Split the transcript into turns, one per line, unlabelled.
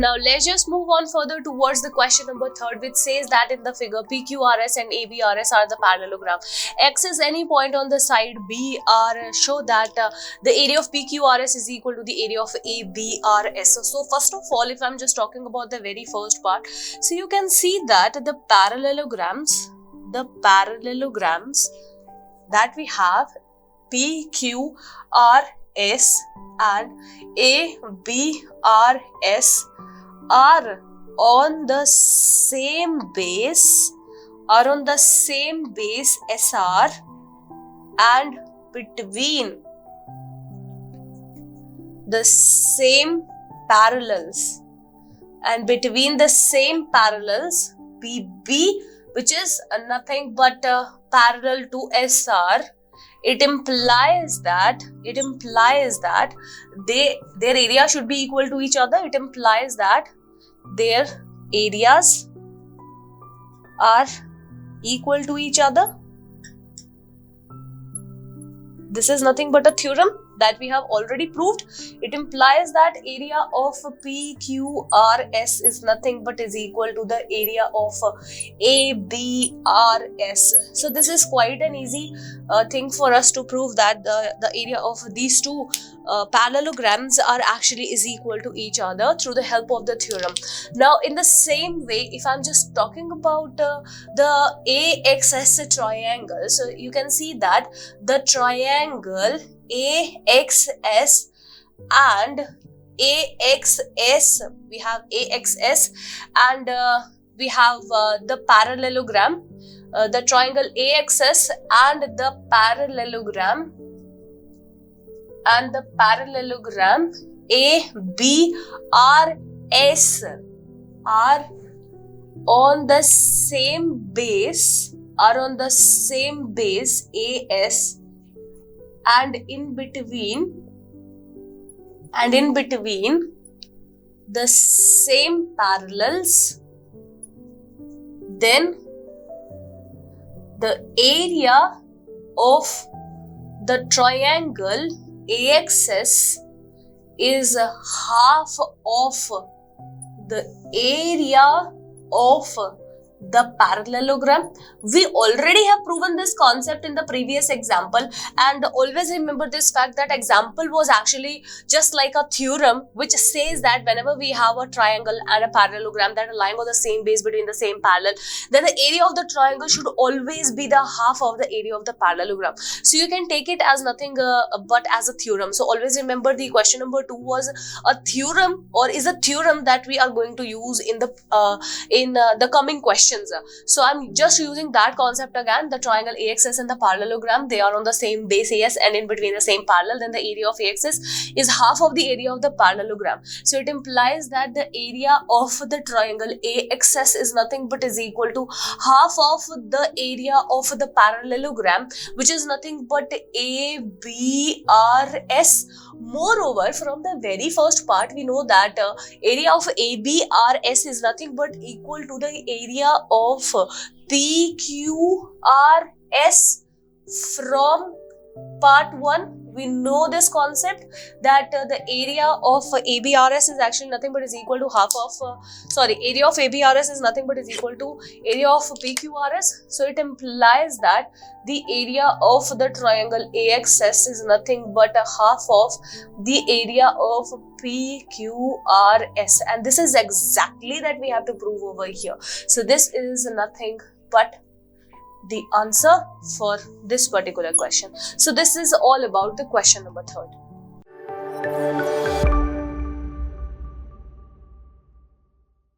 Now let's just move on further towards the question number 3, which says that in the figure PQRS and ABRS are the parallelogram. X is any point on the side BR show that the area of PQRS is equal to the area of ABRS. So first of all, if I'm just talking about the very first part, so you can see that the parallelograms that we have PQRS and ABRS are on the same base SR, and between the same parallels PB, which is nothing but parallel to SR, it implies that their area should be equal to each other. It implies that their areas are equal to each other. This is nothing but a theorem that we have already proved. It implies that area of PQRS is nothing but is equal to the area of ABRS. So this is quite an easy thing for us to prove that the area of these two parallelograms are actually is equal to each other through the help of the theorem. Now in the same way, if I'm just talking about the AXS triangle, so you can see that the triangle AXS and AXS, we have AXS and we have the parallelogram, the triangle AXS and the parallelogram ABRS are on the same base AS, and in between the same parallels, then the area of the triangle AXS is half of the area of the parallelogram. We already have proven this concept in the previous example, and always remember this fact that example was actually just like a theorem which says that whenever we have a triangle and a parallelogram that are lying on the same base between the same parallel, then the area of the triangle should always be the half of the area of the parallelogram. So you can take it as nothing but as a theorem. So always remember the question number 2 was a theorem, or is a theorem that we are going to use in the coming questions. So I'm just using that concept again. The triangle AXS and the parallelogram, they are on the same base AS and in between the same parallel, then the area of AXS is half of the area of the parallelogram. So it implies that the area of the triangle AXS is nothing but is equal to half of the area of the parallelogram, which is nothing but ABRS. Moreover, from the very first part, we know that area of ABRS is nothing but equal to the area of PQRS. From part 1, we know this concept that the area of ABRS is actually nothing but is equal to area of ABRS is nothing but is equal to area of PQRS. So it implies that the area of the triangle AXS is nothing but a half of the area of PQRS, and this is exactly that we have to prove over here. So this is nothing but the answer for this particular question. So this is all about the question number 3.